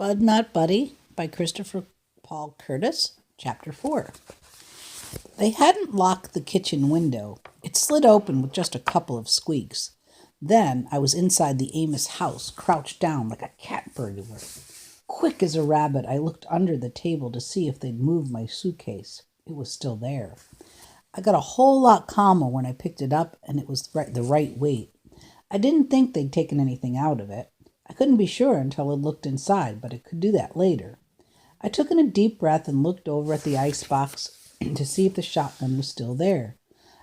Bud Not Buddy by Christopher Paul Curtis, Chapter 4. They hadn't locked the kitchen window. It slid open with just a couple of squeaks. Then I was inside the Amos house, crouched down like a cat burglar. Quick as a rabbit, I looked under the table to see if they'd moved my suitcase. It was still there. I got a whole lot calmer when I picked it up, and it was the right weight. I didn't think they'd taken anything out of it. I couldn't be sure until I looked inside, but I could do that later. I took in a deep breath and looked over at the icebox to see if the shotgun was still there.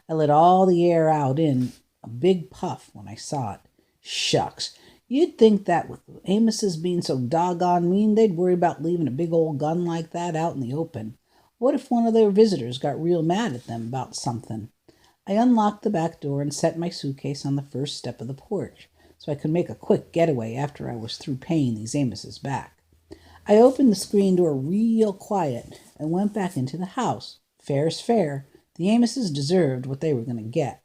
I let all the air out in a big puff when I saw it. Shucks, you'd think that with Amos's being so doggone mean, they'd worry about leaving a big old gun like that out in the open. What if one of their visitors got real mad at them about something? I unlocked the back door and set my suitcase on the first step of the porch, so I could make a quick getaway after I was through paying these Amoses back. I opened the screen door real quiet and went back into the house. Fair's fair. The Amoses deserved what they were going to get.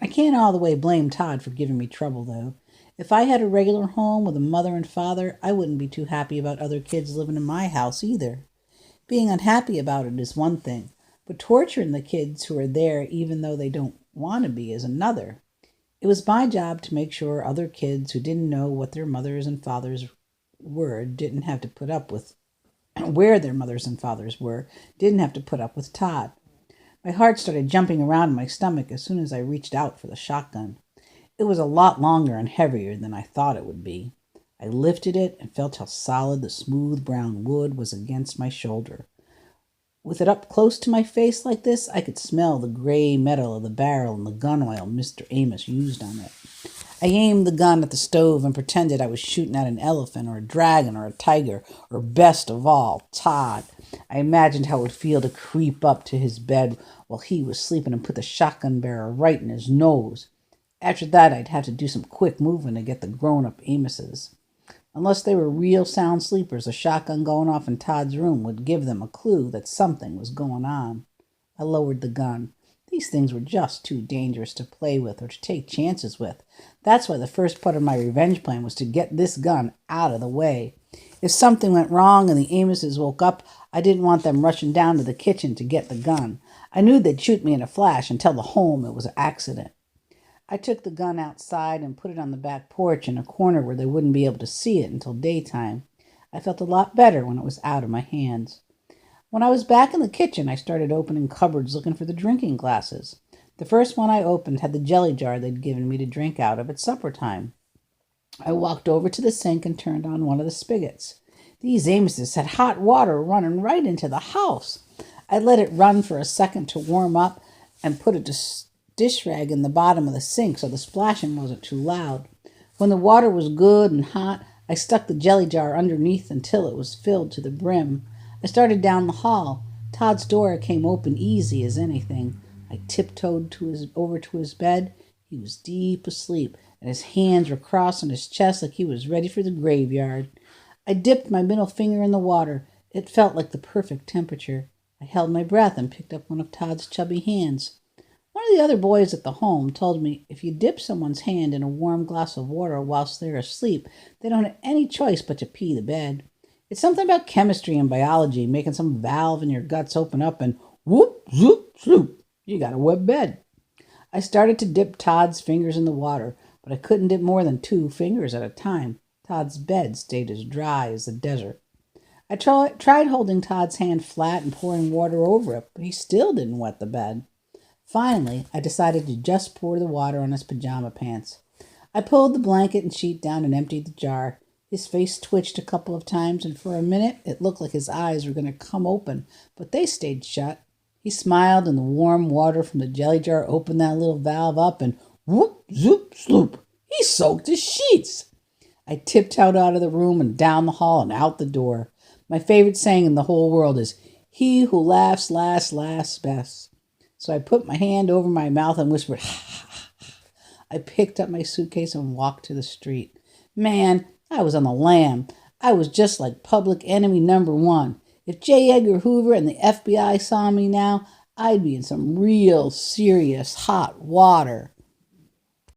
I can't all the way blame Todd for giving me trouble, though. If I had a regular home with a mother and father, I wouldn't be too happy about other kids living in my house either. Being unhappy about it is one thing, but torturing the kids who are there even though they don't want to be is another. It was my job to make sure other kids who didn't know what their mothers and fathers were didn't have to put up with where their mothers and fathers were, didn't have to put up with Todd. My heart started jumping around in my stomach as soon as I reached out for the shotgun. It was a lot longer and heavier than I thought it would be. I lifted it and felt how solid the smooth brown wood was against my shoulder. With it up close to my face like this, I could smell the gray metal of the barrel and the gun oil Mr. Amos used on it. I aimed the gun at the stove and pretended I was shooting at an elephant or a dragon or a tiger, or best of all, Todd. I imagined how it would feel to creep up to his bed while he was sleeping and put the shotgun barrel right in his nose. After that, I'd have to do some quick moving to get the grown-up Amoses. Unless they were real sound sleepers, a shotgun going off in Todd's room would give them a clue that something was going on. I lowered the gun. These things were just too dangerous to play with or to take chances with. That's why the first part of my revenge plan was to get this gun out of the way. If something went wrong and the Amoses woke up, I didn't want them rushing down to the kitchen to get the gun. I knew they'd shoot me in a flash and tell the home it was an accident. I took the gun outside and put it on the back porch in a corner where they wouldn't be able to see it until daytime. I felt a lot better when it was out of my hands. When I was back in the kitchen, I started opening cupboards looking for the drinking glasses. The first one I opened had the jelly jar they'd given me to drink out of at supper time. I walked over to the sink and turned on one of the spigots. These Amoses had hot water running right into the house. I let it run for a second to warm up and put a dish rag in the bottom of the sink so the splashing wasn't too loud. When the water was good and hot, I stuck the jelly jar underneath until it was filled to the brim. I started down the hall. Todd's door came open easy as anything. I tiptoed over to his bed. He was deep asleep, and his hands were crossed on his chest like he was ready for the graveyard. I dipped my middle finger in the water. It felt like the perfect temperature. I held my breath and picked up one of Todd's chubby hands. One of the other boys at the home told me if you dip someone's hand in a warm glass of water whilst they're asleep, they don't have any choice but to pee the bed. It's something about chemistry and biology, making some valve in your guts open up and whoop, zoop, sloop, you got a wet bed. I started to dip Todd's fingers in the water, but I couldn't dip more than 2 fingers at a time. Todd's bed stayed as dry as the desert. I tried holding Todd's hand flat and pouring water over it, but he still didn't wet the bed. Finally, I decided to just pour the water on his pajama pants. I pulled the blanket and sheet down and emptied the jar. His face twitched a couple of times, and for a minute it looked like his eyes were going to come open, but they stayed shut. He smiled, and the warm water from the jelly jar opened that little valve up, and whoop, zoop, sloop, he soaked his sheets. I tiptoed out of the room and down the hall and out the door. My favorite saying in the whole world is, "He who laughs last, laughs best." So I put my hand over my mouth and whispered, "Ha, ha, ha." I picked up my suitcase and walked to the street. Man, I was on the lam. I was just like public enemy number 1. If J. Edgar Hoover and the FBI saw me now, I'd be in some real serious hot water.